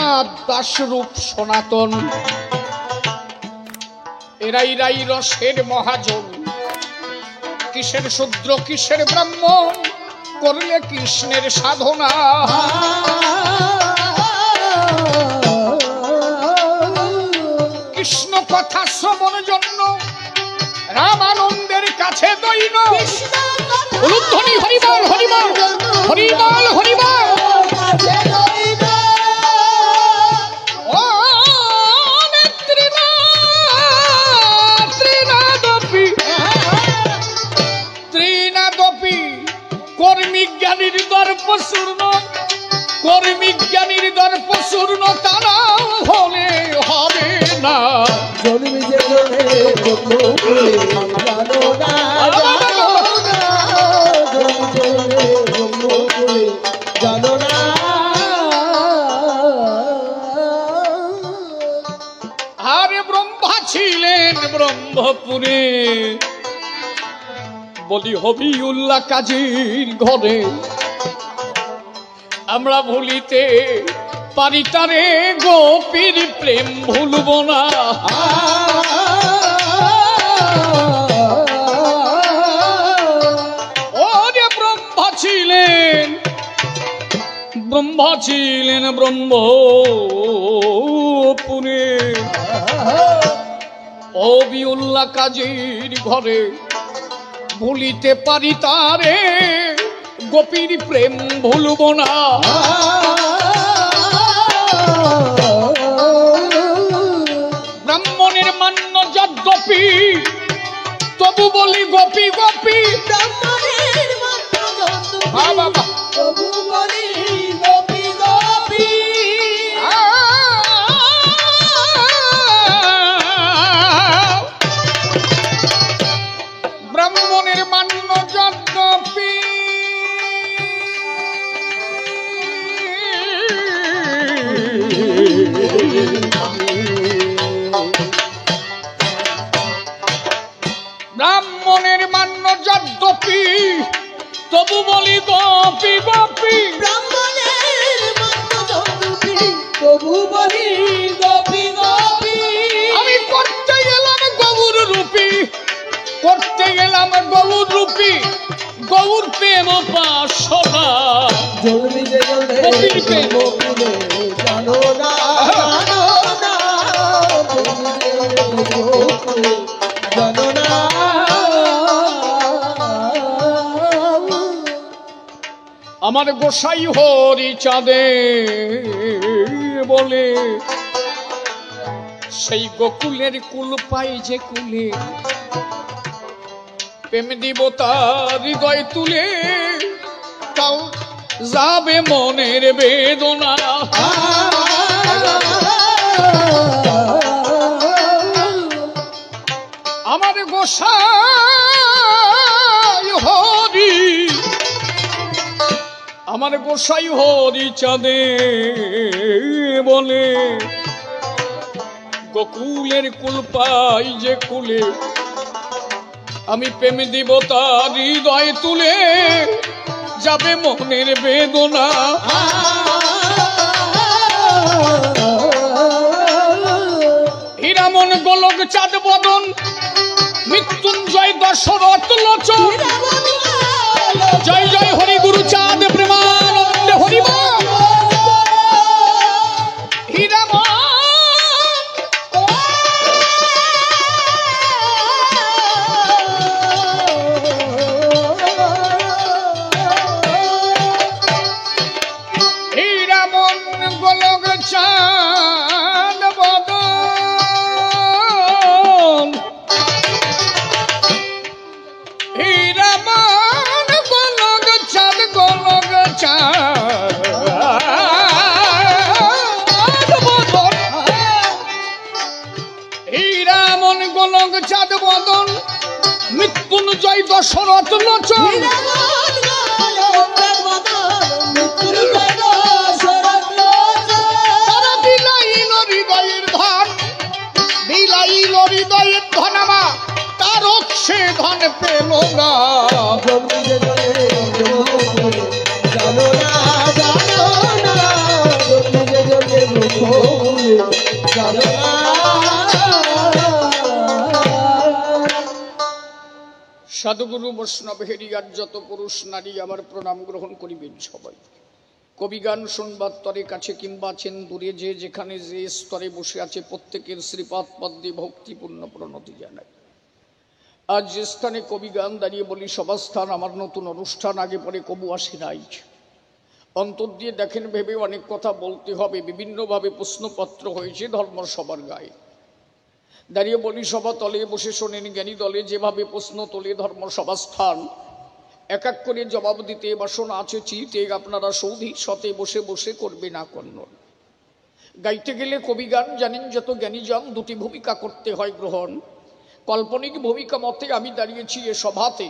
ত্রিনাথ দাসরূপ সনাতন, এরাই রাই রসের মহাজন। কিসের শূদ্র কিসের ব্রাহ্মণ, করলে কৃষ্ণের সাধনা। কৃষ্ণ কথা শ্রবণ জন্য রামানন্দের কাছে দৈন। উলুধ্বনি হরিবল হরিবল হরিবল হরিবল। কর্মিক জ্ঞানীর দর্প শূর্ণ, কর্মিক জ্ঞানীর দর্প শূর্ণ, তারা হলে হবে না। আরে ব্রহ্মা ছিলেন ব্রহ্মপুরে, বলি হবিউল্লাহ কাজীর ঘরে। আমরা ভুলিতে পারি তারে, গোপীর প্রেম ভুলব না। ওরে ব্রহ্মা ছিলেন, ব্রহ্মা ছিলেন ব্রহ্মপুরে, হবিউল্লাহ কাজীর ঘরে। ভুলিতে পারি তারে, গোপীর প্রেম ভুলব না। ব্রাহ্মণের মান্য যদ্যপি, তবু বলি গোপী গোপী। ব্রাহ্মণের মান্য যদ্যপি, ব্রাহ্মণের মান্য যদ্যপি, তবু বলি গোপী গোপী। তবু বলি গোপী গোপী। আমি করতে গেলাম গৌর রূপী, করতে গেলাম গৌর রূপী, গৌর প্রেম পাশনা। গোপীর প্রেম জানো না, জানো না। আমার গোসাই হরি চাঁদে বলে, সেই গোকুলের কুল পাই যে কুলে, প্রেম দিব তার হৃদয় তুলে, তাও যাবে মনের বেদনা। আমার গোসাই হরি, আমার গোসাই হরি চাঁদে বলে, গোকুলের কুল পাই যে কুলে, আমি প্রেম দিব তার হৃদয় তুলে, যাবে মনের বেদনা। হীরামন গোলক চাঁদ বদন, মৃত্যুঞ্জয় দশরথ লোচন। জয় জয় হরি গুরু চাঁদ প্রেমানন্দে হরিবল। হীরামন গোলক চাঁদ বদন, হীরামন গোলক চাঁদ, গোলক চাঁদ বদন। হীরামন গোলক চাঁদ বদন, মৃত্যুঞ্জয় দশরথ লোচন। হৃদয়ের ধন আমার, তার সে ধন পেল না। জানো না, জানো না, সাধুগুরু বৈষ্ণব হেরিয়ার যত পুরুষ নারী আমার প্রণাম গ্রহণ করিবেন সবাই। কবিগান শুনবার তরে কাছে কিংবা আছেন দূরে, যে যেখানে যে স্তরে বসে আছে প্রত্যেকের শ্রীপাদ পদ্মে ভক্তিপূর্ণ প্রণতি জানাই। আজ যে স্থানে কবিগান দাঁড়িয়ে বলি সভাস্থান, আমার নতুন অনুষ্ঠান, আগে পরে কবু আসে নাই। অন্তর দিয়ে দেখেন ভেবে অনেক কথা বলতে হবে, বিভিন্নভাবে প্রশ্নপত্র হয়েছে ধর্মসভার গায়ে। দাঁড়িয়ে বলি সভা তলে বসে শোনেন জ্ঞানী দলে, যেভাবে প্রশ্ন তোলে ধর্মসভা স্থান, এক এক করে জবাব দিতে বাসনা আছে চিতে, আপনারা সৌধি সতে বসে বসে করবে না কন্নন। গাইতে গেলে কবিগান জানেন যত জ্ঞানীজন, দুটি ভূমিকা করতে হয় গ্রহণ। কাল্পনিক ভূমিকা মতে আমি দাঁড়িয়েছি এ সভাতে,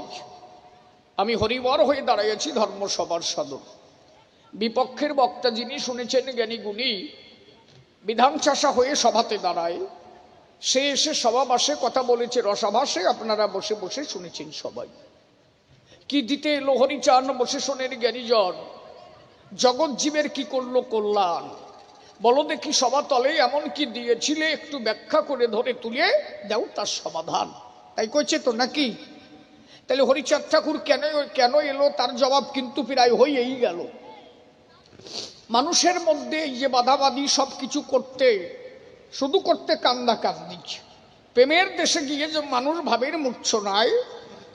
আমি হরিবর হয়ে দাঁড়িয়েছি ধর্মসভার সাধক। বিপক্ষের বক্তা যিনি শুনেছেন জ্ঞানী গুণী, বিধান চাষা হয়ে সভাতে দাঁড়ায়, সে এসে সভাবাসে কথা বলেছে রসাভাসে, আপনারা বসে বসে শুনেছেন সবাই। কি দিতে এলো হরিচান বসে শোনেন জ্ঞানীজন, জগৎ জীবের কি করলো কল্যাণ, বলো দেখি সভা তলে এমন কি দিয়েছিলে, একটু ব্যাখ্যা করে ধরে তুলে দাও তার সমাধান। তাই কইছে তো নাকি? তাহলে হরিচাঁদ ঠাকুর কেন এলো তার জবাব কিন্তু প্রায় হয়েই গেল। মানুষের মধ্যে এই যে বাধাবাধি সব কিছু করতে, শুধু করতে কান্দা কান্দি, প্রেমের দেশে গিয়ে যে মানুষ ভাবের মূর্ছনায়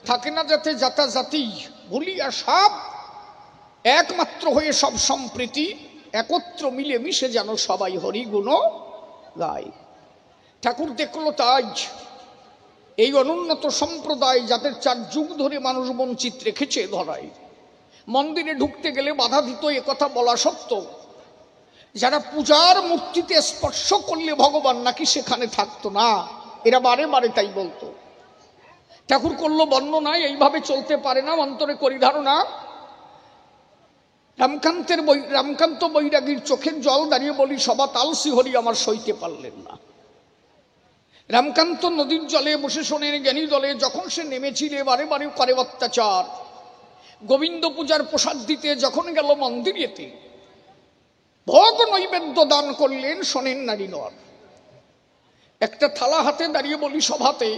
থাকে না, যাতে জাতাজাতি ভুলিয়া সব একমাত্র হয়ে সব সম্প্রীতি একত্র মিলে মিশে যেন সবাই হরি গুণ গায়। ঠাকুর দেখলো তাই এই অনুন্নত সম্প্রদায়, যাদের 4 যুগ ধরে মানুষ বঞ্চিত রেখেছে ধরায়, মন্দিরে ঢুকতে গেলে বাধা দিত, এ কথা বলা সত্য। যারা পূজার মূর্তিতে স্পর্শ করলে ভগবান নাকি সেখানে থাকতো না, এরা বারে বারে তাই বলতো। ঠাকুর করলো বর্ণনা, এইভাবে চলতে পারে না, অন্তরে করি ধারণা। রামকান্ত বৈরাগীর চোখের জল দাঁড়িয়ে বলি সভা তালসি হরি আমার সইতে পারলেন না। রামকান্ত নদীর জলে বসে শোনেন জ্ঞানী দলে, যখন সে নেমেছিল বারে বারে করে অত্যাচার, গোবিন্দ পূজার প্রসাদ দিতে যখন গেল মন্দিরেতে, ভোগ নৈবেদ্য দান করলেন শোনেন নারী নর। একটা থালা হাতে দাঁড়িয়ে বলি সভাতে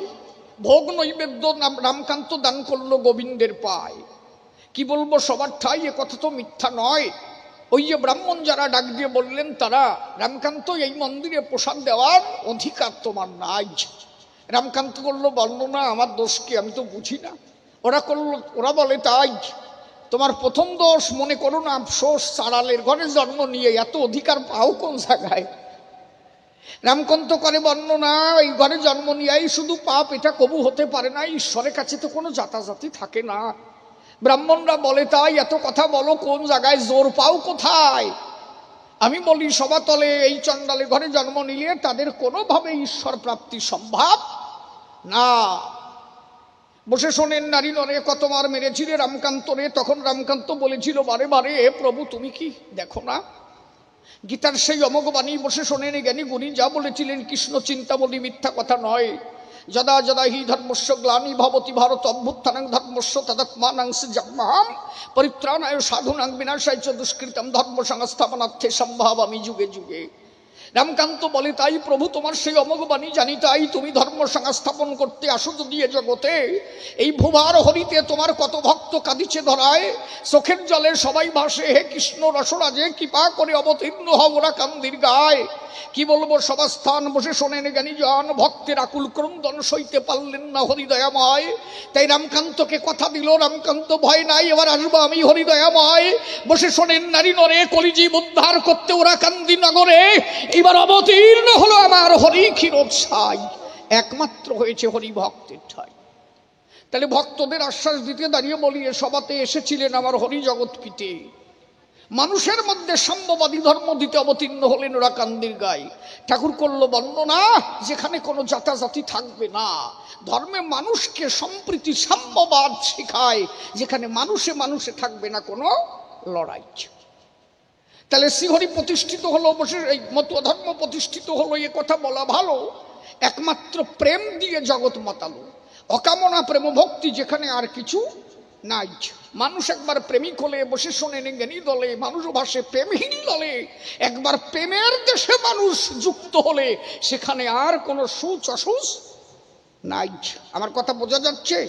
ভোগ নৈবেদ্য রামকান্ত দান করলো গোবিন্দের পায়। কি বলবো সবার ঠাই, এ কথা তো মিথ্যা নয়। ওই যে ব্রাহ্মণ যারা ডাক দিয়ে বললেন তারা, রামকান্ত এই মন্দিরে প্রসাদ দেওয়ার অধিকার তোমার নাই। রামকান্ত করলো বর্ণনা, আমার দোষ কি, আমি তো বুঝি না। ওরা বলে তাই তোমার প্রথম দোষ, মনে করো না আফসোস, চাড়ালের ঘরে জন্ম নিয়ে এত অধিকার পাও কোন জায়গায়। রামকান্ত করে বর্ণনা, এই ঘরে জন্ম নিয়েই শুধু পাপ, এটা কবু হতে পারে না, ঈশ্বরের কাছে তো কোনো জাতাজাতি থাকে না। ব্রাহ্মণরা বলে তাই এত কথা বলো কোন জায়গায়, জোর পাও কোথায়? আমি বলি সভাতলে এই চণ্ডালে ঘরে জন্ম নিলে তাদের কোনোভাবে ঈশ্বর প্রাপ্তি সম্ভব না। বসে শোনেন নারী নরে কতবার মেরেছিলে রামকান্তরে, তখন রামকান্ত বলেছিল বারে বারে, প্রভু তুমি কি দেখো না? গীতার সেই অমোঘ বাণী বসে শোনেন জ্ঞানী গুণী যা বলেছিলেন, কৃষ্ণ চিন্তা বলি মিথ্যা কথা নয়। যদা যদা হি ধর্মস্য গ্লানি ভবতি ভারত অভ্যুত্থানাং ধর্মস্য তদাত্মানাং সৃজাম্যহং পরিত্রাণায় সাধুনাং বিনাশায় চ দুষ্কৃতম ধর্ম সংস্থাপনার্থে সম্ভাবামি যুগে যুগে। রামকান্ত বলে তাই প্রভু তোমার সেই অমোঘ বাণী জানি, তাই তুমি ধর্ম সংস্থাপন করতে আসো যদি এ জগতে। এই ভুভার হরিতে তোমার কত ভক্ত কাঁদিছে ধরায়, চোখের জলে সবাই ভাসে, হে কৃষ্ণ রসরাজে কৃপা করে অবতীর্ণ হও ওরা কান্দির গায়। কি বলবো সভাস্থান বসে শোনেন জ্ঞানীজন, ভক্তের আকুল ক্রন্দন সইতে পারলেন না হরিদয়াময়। তাই রামকান্তকে কথা দিল, রামকান্ত ভয় নাই, এবার আসবো আমি হরিদয়াময়। বসে শোনেন নারী নরে কলিজীব উদ্ধার করতে ওরা কান্দি নগরে, এবার অবতীর্ণ হলো আমার হরি ক্ষীরোৎসাই, একমাত্র হয়েছে হরি ভক্তের ঠাই। তাহলে ভক্তদের আশ্বাস দিতে দাঁড়িয়ে বলি এ সভাতে এসেছিলেন আমার হরি জগৎ পিতে, মানুষের মধ্যে সাম্যবাদী ধর্ম দিতে অবতীর্ণ হলেন ওরা কান্দির গায়ে। ঠাকুর করলো বর্ণনা, যেখানে কোনো জাতাজাতি থাকবে না, ধর্মে মানুষকে সম্প্রীতি সাম্যবাদ শেখায়, যেখানে মানুষে মানুষে থাকবে না কোনো লড়াই। তাহলে শ্রীহরি প্রতিষ্ঠিত হলো, বসে এই মতুয়া ধর্ম প্রতিষ্ঠিত হলো, এ কথা বলা ভালো। একমাত্র প্রেম দিয়ে জগৎ মাতালো, অকামনা প্রেম ভক্তি যেখানে আর কিছু নাই। মানুষ একবার প্রেমিক হলে বসে শোনেন জ্ঞানী দলে, মানুষ ভাসে প্রেমহীন দলে। একবার প্রেমের দেশে মানুষ যুক্ত হলে সেখানে আর কোনো সুচ অসুচ নাই। আমার কথা বোঝা যাচ্ছে?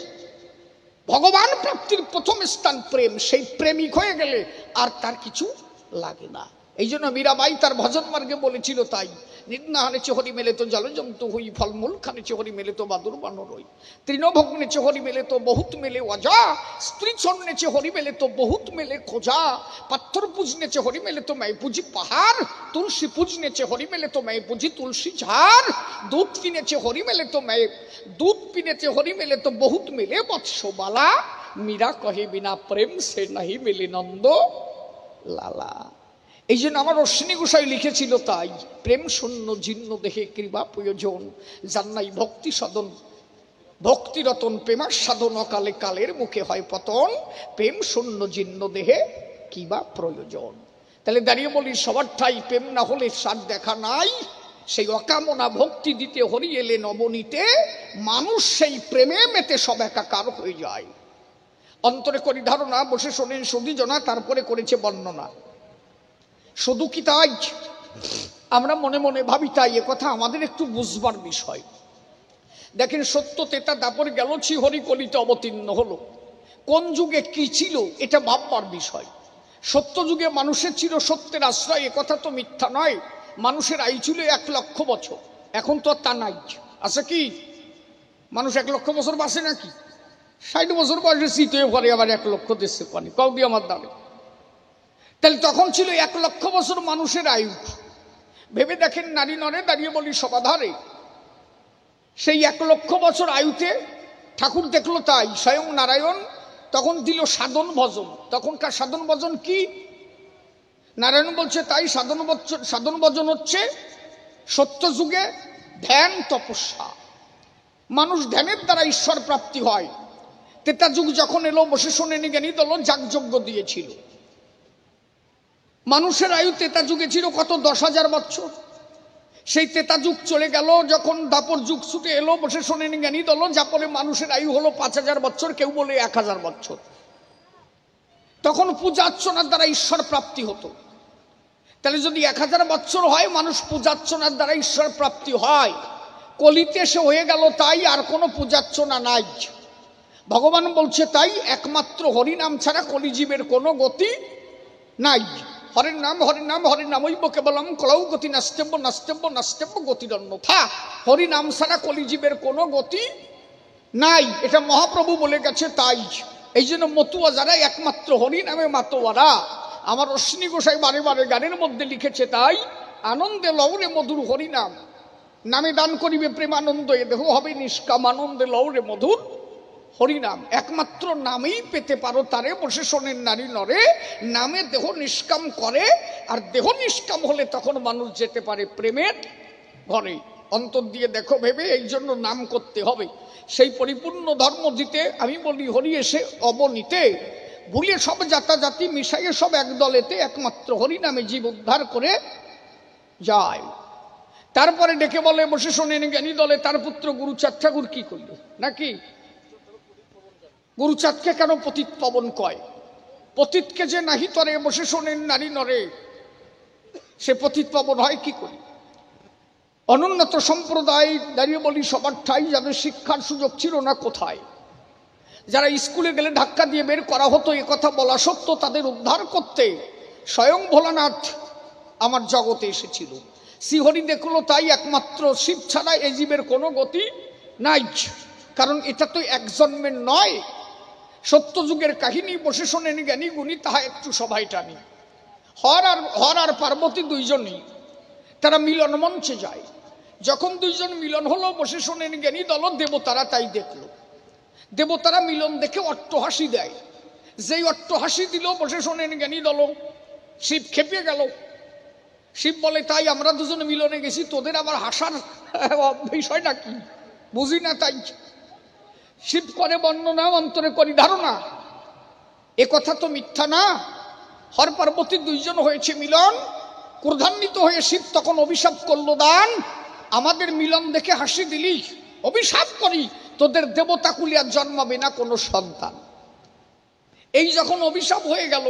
ভগবান প্রাপ্তির প্রথম স্থান প্রেম। সেই প্রেমিক হয়ে গেলে আর তার কিছু লাগে না। এই জন্য মীরাবাই তার ভজন মার্গে বলেছিল, তাই নিদ্না হানেছে হরি মেলে তো জলজন্তু হই, ফলমূল খানেছে হরি মেলে তো বাদুর বানর হই, তৃণভগ্নেছে হরি মেলে তো বহুত মেলে অজা, স্ত্রী ছন্নেছে হরি মেলে তো বহুত মেলে খোঁজা, পাথর পূজনেছে হরি মেলে তো मैं पूजी पहाड़, तुलसी पूजनेছে হরি মেলে তো मैं पूजी तुलसी झाड़, दूध पीनेছে হরি মেলে তো मैं दूध पीनेছে হরি মেলে তো বহুত মেলে বৎসবালা, মীরা কহে বিনা প্রেম সে নাহি মিলে নন্দ লালা। এই জন্য আমার অশ্বিনী গোসাই লিখেছিল, তাই প্রেম শূন্য জীর্ণ দেহে কৃপা প্রয়োজন, জান্নাই ভক্তি সদন ভক্তি রতন প্রেমার সাধন, অকালে কালের মুখে হয় পতন, প্রেম শূন্য জীর্ণ দেহে কিবা প্রয়োজন। তাহলে দাঁড়িয়ে বলি, সবার ঠাই প্রেম না হলে সার দেখা নাই, সেই অকামনা ভক্তি দিতে হরি এলে নবনীতে, মানুষ সেই প্রেমে মেতে সব একাকার হয়ে যায়। অন্তরে করি ধারণা, বসে শোনেন সুধীজনা, তারপরে করেছে বর্ণনা। শুধু কি তাই? আমরা মনে মনে ভাবি তাই, এ কথা আমাদের একটু বুঝবার বিষয়। দেখেন, সত্য তেতা দাপর গেল, হরি কলিতে অবতীর্ণ হলো। কোন যুগে কি ছিল এটা ভাববার বিষয়। সত্য যুগে মানুষের ছিল সত্যের আশ্রয়, এ কথা তো মিথ্যা নয়। মানুষের আয়ু ছিল 1 লক্ষ বছর, এখন তো তা নাই। আছে কি মানুষ 1 লক্ষ বছর বাঁচে নাকি? 60 বছর বয়সে শীত হয়ে পরে আবার 1 লক্ষ দেশে পানি কবি আমার দামে। তাহলে তখন ছিল 1 লক্ষ বছর মানুষের আয়ু। ভেবে দেখেন, নারী নরে দাঁড়িয়ে বলি সবাধারে, সেই 1 লক্ষ বছর আয়ুতে ঠাকুর দেখলো, তাই স্বয়ং নারায়ণ তখন দিল সাধন ভজন। তখনকার সাধন ভজন কি? নারায়ণ বলছে, তাই সাধন ভজন হচ্ছে সত্য যুগে ধ্যান তপস্যা। মানুষ ধ্যানের দ্বারা ঈশ্বর প্রাপ্তি হয়। তেতা যুগ যখন এলো, বসে শোনেন জ্ঞানী দল যাগযজ্ঞ দিয়েছিল। মানুষের আয়ু তেতা যুগে ছিল কত? 10,000 বছর। সেই তেতা যুগ চলে গেল, যখন দাপর যুগ ছুটে এলো, বসে শোনেন জ্ঞানী দল, যাপরে মানুষের আয়ু হলো 5,000 বছর, কেউ বলে 1,000 বছর। তখন পূজা অর্চনার দ্বারা ঈশ্বর প্রাপ্তি হতো। তাহলে যদি 1000 বছর হয়, মানুষ পূজার্চনার দ্বারা ঈশ্বর প্রাপ্তি হয়, কলিতে সে হয়ে গেল তাই, আর কোনো পূজার্চনা নাই। ভগবান বলছে, তাই একমাত্র হরিনাম ছাড়া কলিজীবের কোনো গতি নাই। হরের নাম হরের নাম হরের নামই কেবলম কলৌ গতি নাস্তেব্য নাস্তেব্য নাস্তেব্য গতিরন্যথা। হরিনাম ছাড়া কলিজীবের কোনো গতি নাই, এটা মহাপ্রভু বলে গেছে। তাই এই জন্য মতুয়া যারা একমাত্র হরি নামে মাতোয়ারা, আমার অশ্বিনী গোসাই বারে বারে গানের মধ্যে লিখেছে, তাই আনন্দে লৌরে মধুর হরিনাম, নামে দান করিবে প্রেমানন্দ, এ দেহ হবে নিষ্কাম, আনন্দে লৌরে মধুর হরিনাম। একমাত্র নামেই পেতে পারো তারে, বসে শোনেন নারী নরে, নামে দেহ নিষ্কাম করে। আর দেহ নিষ্কাম হলে তখন মানুষ যেতে পারে প্রেমের ঘরে। অন্তর দিয়ে দেখো ভেবে, এই জন্য নাম করতে হবে। সেই পরিপূর্ণ ধর্ম দিতে আমি বলি, হরি এসে অবনীতে, ভুলে সব জাতাজাতি মিশাইয়ে সব এক দলেতে, একমাত্র হরি নামে জীব উদ্ধার করে যায়। তারপরে ডেকে বলে, বসে শোনেন জ্ঞানী দলে, তার পুত্র গুরুচাঁদ ঠাকুর কি করল নাকি? গুরুচাঁদকে কেন পতিত পবন কয়? পতিতকে যে নাহি তরে, বসে শোনেন নারী নরে, সে পতিত পবন হয় কি করি? অনুন্নত সম্প্রদায় দাঁড়িয়ে বলি সবার ঠাই, যাদের শিক্ষার সুযোগ ছিল না কোথায়, যারা স্কুলে গেলে ধাক্কা দিয়ে বের করা হতো, এ কথা বলা সত্য, তাদের উদ্ধার করতে স্বয়ং ভোলানাথ আমার জগতে এসেছিল। শ্রীহরি দেখলো, তাই একমাত্র শিব ছাড়া এ জীবের কোনো গতি নাই। কারণ এটা তো এক জন্মের নয়, সত্য যুগের কাহিনী। বসে শোনেন জ্ঞানী গুণী, তাহা একটু সবাই টানি। হর আর পার্বতী দুইজনই তারা মিলন মঞ্চে যায়। যখন দুইজন মিলন হলো, বসে শোনেন জ্ঞানী দল, দেবতারা তাই দেখলো। দেবতারা মিলন দেখে অট্টহাসি দেয়। যেই অট্টহাসি দিল, বসে শোনেন জ্ঞানী দল, শিব খেপে গেল। শিব বলে, তাই আমরা দুজনে মিলনে গেছি, তোদের আবার হাসার বিষয়টা কি বুঝি না। তাই শিব করে বর্ণনা, অন্তরে করি ধারণা, এ কথা তো মিথ্যা না। হর পার্বতী দুইজন হয়েছে মিলন। ক্রোধান্বিত হয়ে শিব তখন অভিশাপ করল, দান আমাদের মিলন দেখে হাসি দিলি, অভিশাপ করি তোদের দেবতা কুলিয়া জন্মাবে না কোনো সন্তান। এই যখন অভিশাপ হয়ে গেল,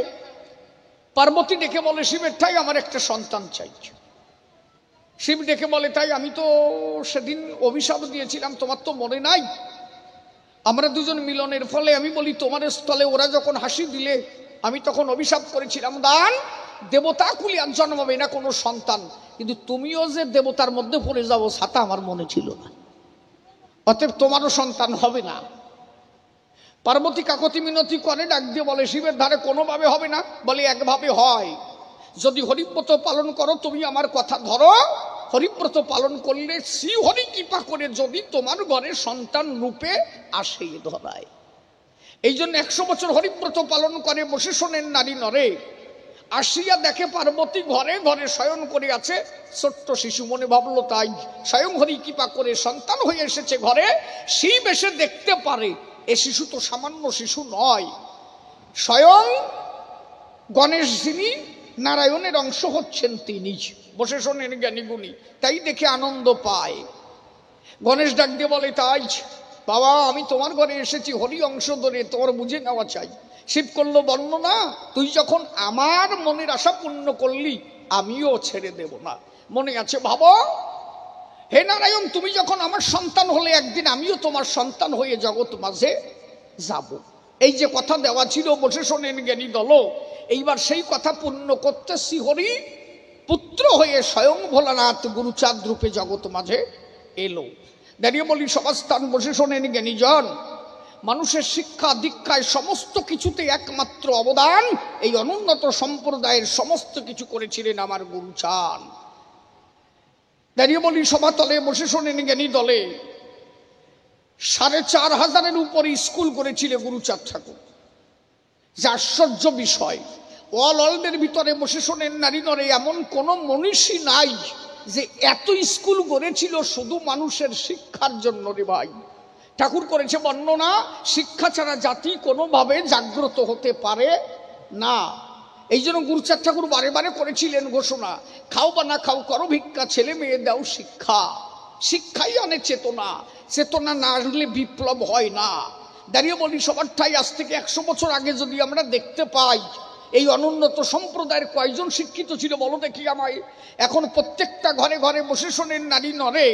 পার্বতী ডেকে বলে, শিবের ঠাই আমার একটা সন্তান চাই। শিব ডেকে বলে, তাই আমি তো সেদিন অভিশাপ দিয়েছিলাম, তোমার তো মনে নাই? আমরা দুজন মিলনের ফলে আমি বলি তোমার স্থলে ওরা যখন হাসি দিলে আমি তখন অভিশাপ করেছিলাম, দান দেবতা কুলি আর জন্মাবে না কোনো সন্তান, কিন্তু তুমিও যে দেবতার মধ্যে পড়ে যাবো ছাতা আমার মনে ছিল না, অতএব তোমারও সন্তান হবে না। পার্বতী কাকতি মিনতি করে ডাক দিয়ে বলে, শিবের ধারে কোনোভাবে হবে না। বলে একভাবে হয়, যদি হরিব্রত পালন করো, তুমি আমার কথা ধরো, হরিব্রত পালন করলে শ্রী হরি কৃপা করে যদি তোমার ঘরে সন্তান রূপে আসে ধরায়। এই জন্য 100 বছর হরিব্রত পালন করে বসে শোনেন নারী নরে, আসিয়া দেখে পার্বতী ঘরে ঘরে শয়ন করে আছে ছোট্ট শিশু। মনে ভাবলো তাই স্বয়ং হরি কৃপা করে সন্তান হয়ে এসেছে ঘরে। শিব এসে দেখতে পারে এ শিশু তো সামান্য শিশু নয়, স্বয়ং গণেশ যিনি নারায়ণের অংশ হচ্ছেন তিনি। বসে শোনেন জ্ঞানী গুণী, তাই দেখে আনন্দ পায়। গণেশ ডাক দিয়ে বলে, তাই বাবা আমি তোমার ঘরে এসেছি হরি অংশ ধরে, তোমার বুঝে নেওয়া চাই। শিব করলো বর্ণনা, তুই যখন আমার মনের আশা পূর্ণ করলি আমিও ছেড়ে দেব না। মনে আছে ভাবো, হে নারায়ণ তুমি যখন আমার সন্তান হলে একদিন আমিও তোমার সন্তান হয়ে জগৎ মাঝে যাব। এই যে কথা দেওয়া ছিল বসে শোনেন জ্ঞানী দল, এইবার সেই কথা পূর্ণ করতে শ্রীহরি পুত্র হয়ে স্বয়ং ভোলানাথ গুরুচাঁদ রূপে জগৎ মাঝে এলো। দাঁড়িয়ে বলি সভাস্থান বসে শোনেন জ্ঞানীজন, মানুষের শিক্ষা দীক্ষায় সমস্ত কিছুতে একমাত্র অবদান এই অনুন্নত সম্প্রদায়ের সমস্ত কিছু করেছিলেন আমার গুরুচাঁদ। দাঁড়িয়ে বলি সভাতলে বসে শোনেন জ্ঞানী দলে, 4500-এর উপরে স্কুল করেছিলেন গুরুচাঁদ ঠাকুর। যে আশ্চর্য বিষয়, ওয়ার্ল্ডের ভিতরে বসে শোনেন নারী নরে এমন কোন মনীষী নাই যে এত স্কুল করেছিল শুধু মানুষের শিক্ষার জন্য রে ভাই। ঠাকুর করেছে বর্ণনা, শিক্ষা ছাড়া জাতি কোনোভাবে জাগ্রত হতে পারে না। এই জন্য গুরুচাঁদ ঠাকুর বারে বারে করেছিলেন ঘোষণা, খাও বা না খাও করো ভিক্ষা, ছেলে মেয়ে দাও শিক্ষা। শিক্ষাই আনে চেতনা, চেতনা না আনলে বিপ্লব হয় না। দাঁড়িয়ে বলি সবার ঠাই আজ থেকে 100 বছর আগে যদি আমরা দেখতে পাই এই অনুন্নত সম্প্রদায়ের কয়জন শিক্ষিত ছিল বলো দেখি আমায়। এখন প্রত্যেকটা ঘরে ঘরে বসে শোনেন নারী নরে,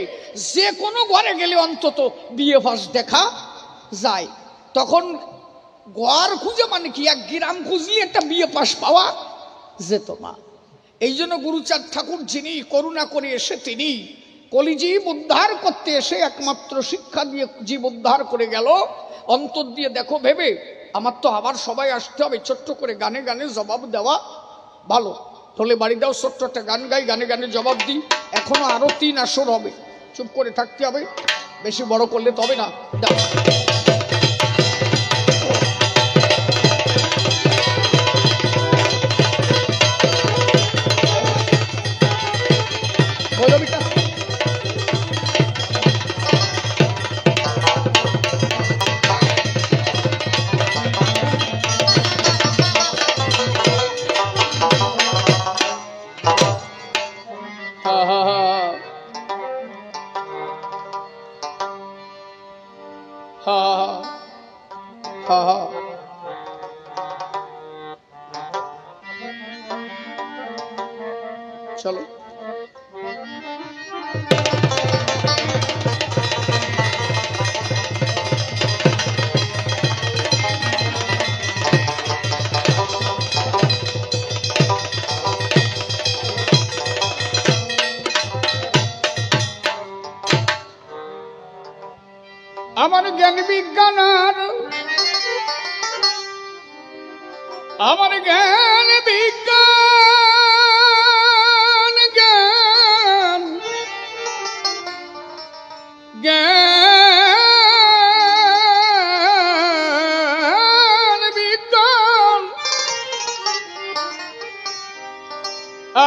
যে কোনো ঘরে গেলে অন্তত বিএ পাস দেখা যায়। তখন ঘর খুঁজে মানে কি, 1 গ্রাম খুঁজলে একটা বিএ পাস পাওয়া যেত না। এই জন্য গুরুচাঁদ ঠাকুর যিনি করুণা করে এসে তিনি কলিজীব উদ্ধার করতে এসে একমাত্র শিক্ষা দিয়ে জীব উদ্ধার করে গেল। অন্তর দিয়ে দেখো ভেবে, আমার তো আবার সবাই আসতে হবে, ছোট্ট করে গানে গানে জবাব দেওয়া ভালো। তাহলে বাড়ি দাও ছোট্ট একটা গান গাই, গানে গানে জবাব দিই। এখনো আরো 3 আসর হবে, চুপ করে থাকতে হবে, বেশি বড় করলে তবে না। দাও চলো আমার জ্ঞান বিজ্ঞান আর আমার জ্ঞান বিজ্ঞান জ্ঞান জ্ঞান বিজ্ঞান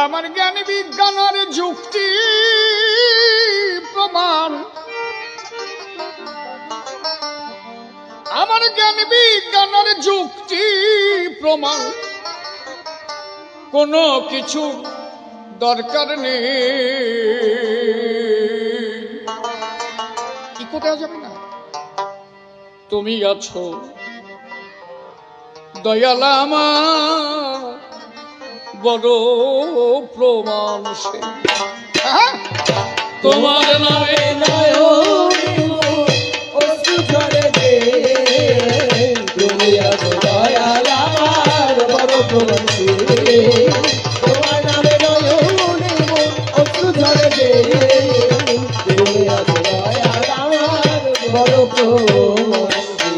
আমার জ্ঞান বিজ্ঞানের যুক্তি প্রমাণ, আমার জ্ঞান বিজ্ঞানের যুক্তি প্রমাণ কোনো কিছু দরকার নেই। কি কোথায় যাবে না, তুমি আছো দয়াল আমার বড় প্রমাণ সে। তোমার নামে প্রবাসী তোমার নামে নয়নে মন অশ্রু ঝরে যে তুমি আছো দয়াল আমার বড় প্রবাসী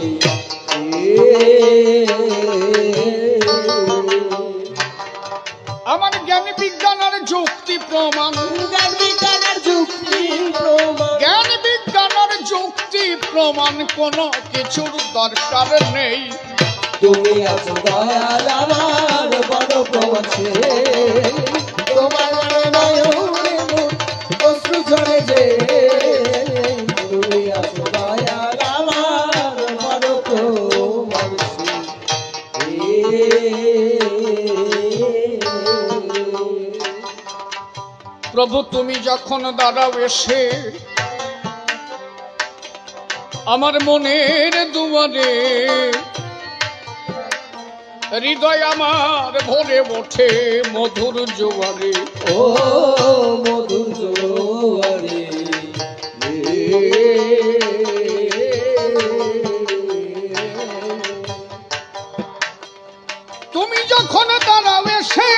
আমার জ্ঞান বিজ্ঞানের যুক্তি প্রমাণ জ্ঞান বিজ্ঞানের যুক্তি প্রমাণ জ্ঞান বিজ্ঞানের যুক্তি প্রমাণ কোনো কিছুর দরকার নেই তুমি আছো দয়াল আমার বড় প্রবাসী তোমার নামে নয়নে মন অশ্রু ঝরে যে তুমি আছো দয়াল আমার বড় প্রবাসী প্রভু তুমি যখন দাঁড়াও এসে আমার মনের দুয়ারে হৃদয় আমার ভরে ওঠে মধুর জোয়ারে ও মধুর জোয়ারে তুমি যখন দাঁড়াও এসে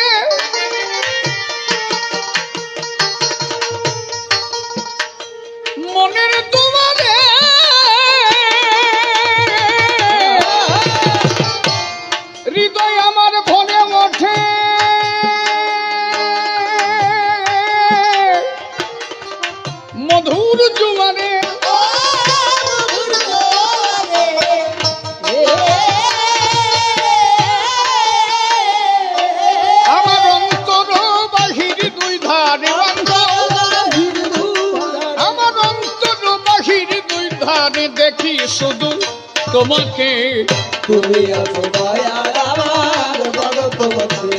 মনের দুয়ারে হৃদয় আমার ভরে ওঠে মধুর জোয়ারে আমার অন্তর বাহির দুই ধারে আমার অন্তর বাহির দুই ধারে দেখি শুধু তোমাকে তুমি আছো দয়াল আমার বড় প্রবাসী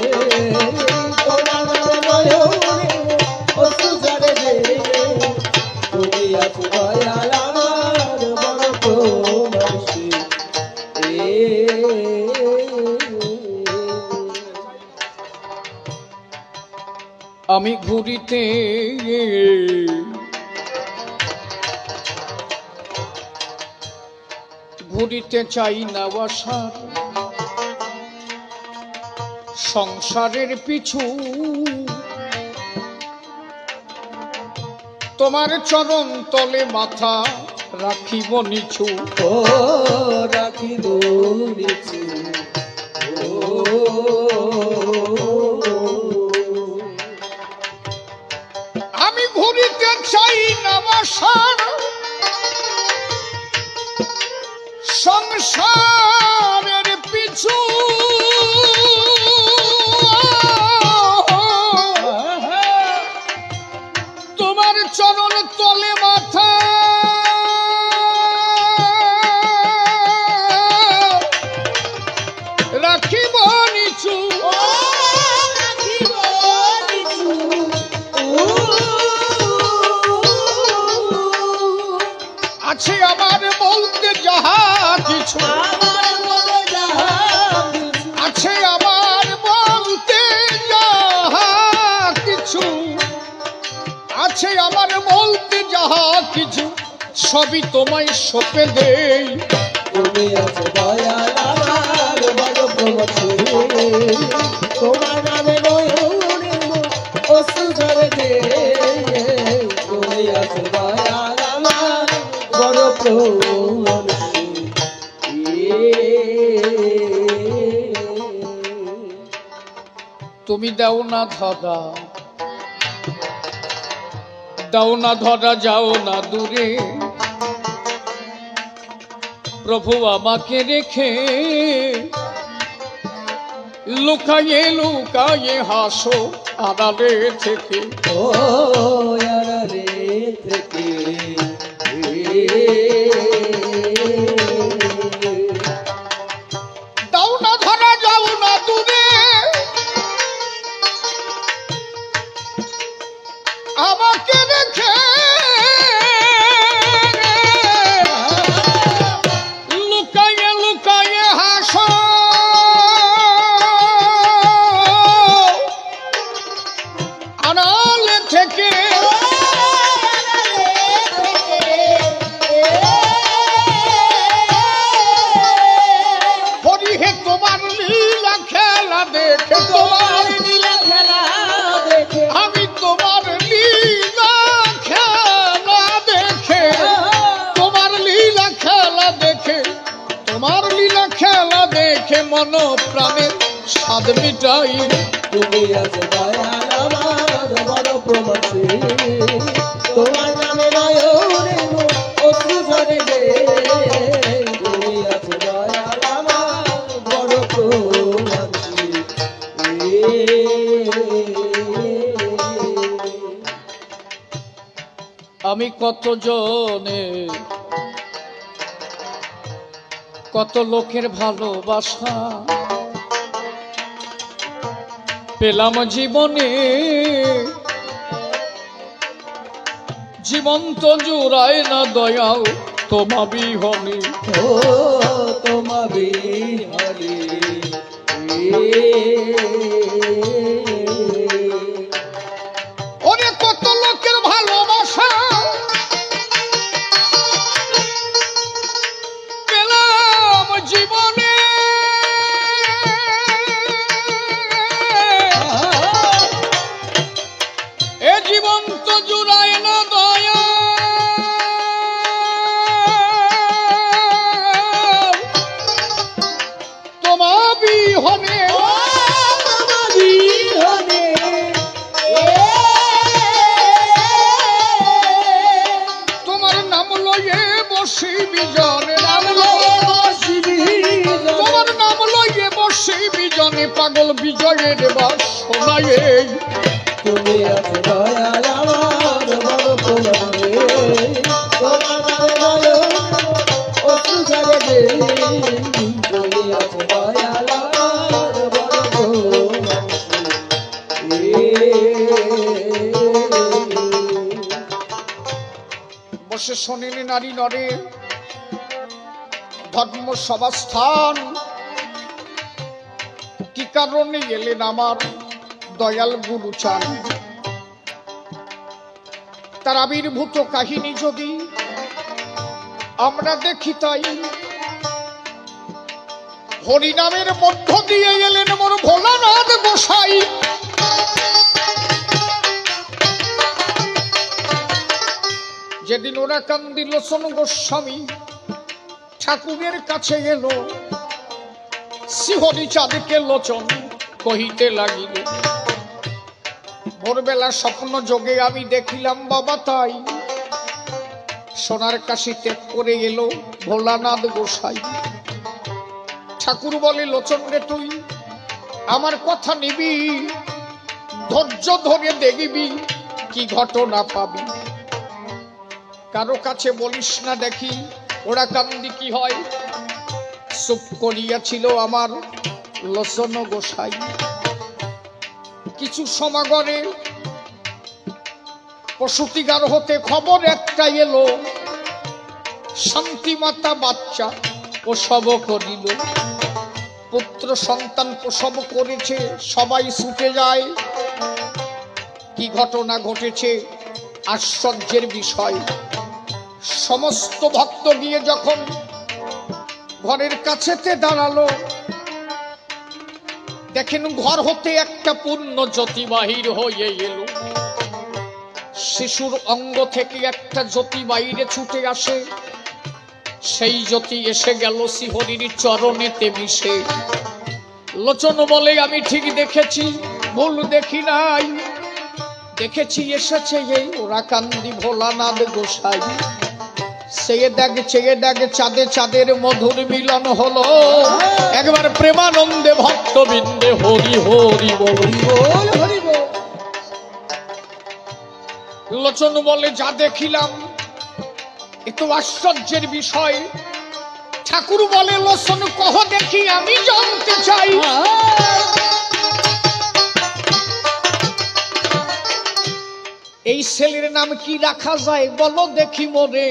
তোমার নামে নয়নে অশ্রু ঝরে যে তুমি আছো দয়াল আমার বড় প্রবাসী আমি ঘুরিতে ঘুরিতে চাই না আসার সংসারের পিছু তোমার চরণ তলে মাথা রাখিব নিচু ও রাখি দৌড়েছি আমি ঘুরিতে চাই না আসার সংসারের পিছু তোমার চরণ তলে মাথা রাখিব নিচু আছে আমার বলতে যাহা কিছু আছে আমার বলতে যাহা কিছু আছে আমার বলতে যাহা কিছু সবই তোমায় সঁপে দেই তুমি আছো দয়াল আমার বড় প্রবাসী তোমার নামে নয়নে মন অশ্রু ঝরে যে তুমি আছো দয়াল আমার বড় প্রবাসী তুমি দাও না ধরা যাও না দূরে প্রভু আমাকে রেখে লুকায়ে লুকায়ে হাসো আড়ালে থেকে ও আড়ালে থেকে দাও না ধরা যাও না দূরে আমাকে রেখে লুকায়ে লুকায়ে হাসো আড়ালে থেকে দেখে, তোমার লীলা খেলা দেখে, আমি তোমার লীলা খেলা দেখে, তোমার লীলা খেলা দেখে, তোমার লীলা খেলা দেখে মন প্রাণের স্বাদ মিটাই। তুমি আছো দয়াল আমার বড় প্রবাসী, তোমার নামে নয়নে অশ্রু ঝরে রে, তুমি আছো দয়াল আমার বড় প্রবাসী। আমি কত জনে কত লোকের ভালোবাসা পেলাম জীবনে, জীবন তো জুড়ায় না দয়াল তোমা বিহনে। ও তোমা বিহনে ওরে কত লোকের ভালোবাসা পেলাম জীবনে, এ জীবন তো জুড়ায় না দয়া তোমা বিহনে। তোমার নাম লয়ে বসি বিজনে, নাম লয়ে বসি বিজনে, তোমার নাম লয়ে বসি বিজনে, পাগল বিজয়ের বাসনায়। তুমি আছো দয়াল আমার বড় প্রবাসী, তোমার নামে নয়নে অশ্রু ঝরে রে, তুমি আছো দয়াল আমার বড় প্রবাসী। বসে শোনেন নারী নরে ধর্ম সভাস্থান, কি কারণে এলেন আমার দয়াল গুরু চান। তার আবির্ভূত কাহিনী যদি আমরা দেখি তাই, হরিনামের মধ্য দিয়ে এলেন মোর ভোলানাথ গোসাই। যেদিন ওরা কান্দি লোচন গোস্বামী ঠাকুরের কাছে এলো, শিহরি চাঁদকে লোচন কহিতে লাগিল, ভোরবেলা স্বপ্ন যোগে আমি দেখিলাম বাবা তাই, সোনার কাশিতে পড়ে এলো ভোলানাথ গোসাই। ঠাকুর বলে, লোচন রে তুই আমার কথা নিবি, ধৈর্য ধরে দেখবি কি ঘটনা পাবি, কারো কাছে বলিস না দেখি ওরা কান্দি কি হয়। চুপ করিয়াছিল আমার লোচন গোসাই। কিছু সমাগরে প্রসূতিগার হতে খবর একটা এলো, শান্তিমাতা বাচ্চা প্রসব করিল। পুত্র সন্তান প্রসব করেছে, সবাই ছুটে যায়। কি ঘটনা ঘটেছে আশ্চর্যের বিষয়। সমস্ত ভক্ত গিয়ে যখন ঘরের কাছেতে দাঁড়ালো, দেখেন ঘর হতে একটা পূর্ণ জ্যোতি বাহির হয়ে এলো। শিশুর অঙ্গ থেকে একটা জ্যোতি বাইরে ছুটে আসে, সেই জ্যোতি এসে গেল শ্রীহরির চরণেতে মিশে। লোচন বলে, আমি ঠিক দেখেছি, ভুল দেখি নাই, দেখেছি এসেছে এই ওরা কান্দি ভোলানাথ গোসাই। চেয়ে দেখ চাঁদে চাঁদের মধুর মিলন হলো, একবার প্রেমানন্দে ভক্তবৃন্দে হরি হরি বল হরি বল। লোচন বলে, যা দেখিলাম এ তো আশ্চর্যের বিষয়। ঠাকুর বলে, লোচন কহ দেখি, আমি জানতে চাই। এই ছেলের নাম কি রাখা যায় বলো দেখি মোরে।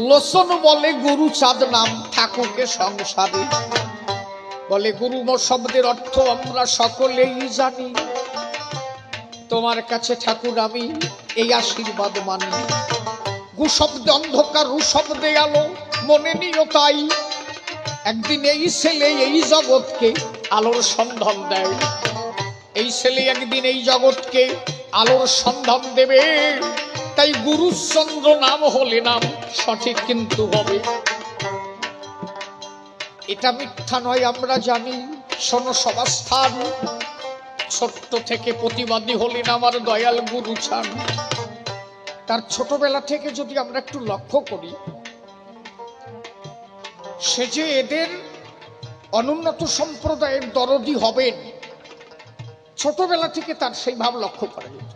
লোচন বলে, গুরু চাঁদ নাম ঠাকুরকে সংসারে। বলে, গুরু শব্দের অর্থ আমরা সকলেই জানি, তোমার কাছে ঠাকুর আমি এই আশীর্বাদ মানি। গু শব্দে অন্ধকার, রু শব্দে আলো, মনে নিও তাই। একদিন এই ছেলে এই জগৎকে আলোর সন্ধান দেয়। এই ছেলে একদিন এই জগৎকে আলোর সন্ধান দেবে। তাই গুরুচন্দ্র নাম হলে নাম সঠিক কিন্তু হবে। এটা মিথ্যা নয়, আমরা জানি। শোনো সবাস্থান, ছোট্ট থেকে প্রতিবাদী হলেন আমার দয়াল গুরু চান। তার ছোটবেলা থেকে যদি আমরা একটু লক্ষ্য করি, সে যে এদের অনুন্নত সম্প্রদায়ের দরদি হবেন, ছোটবেলা থেকে তার সেই ভাব লক্ষ্য করা যেত।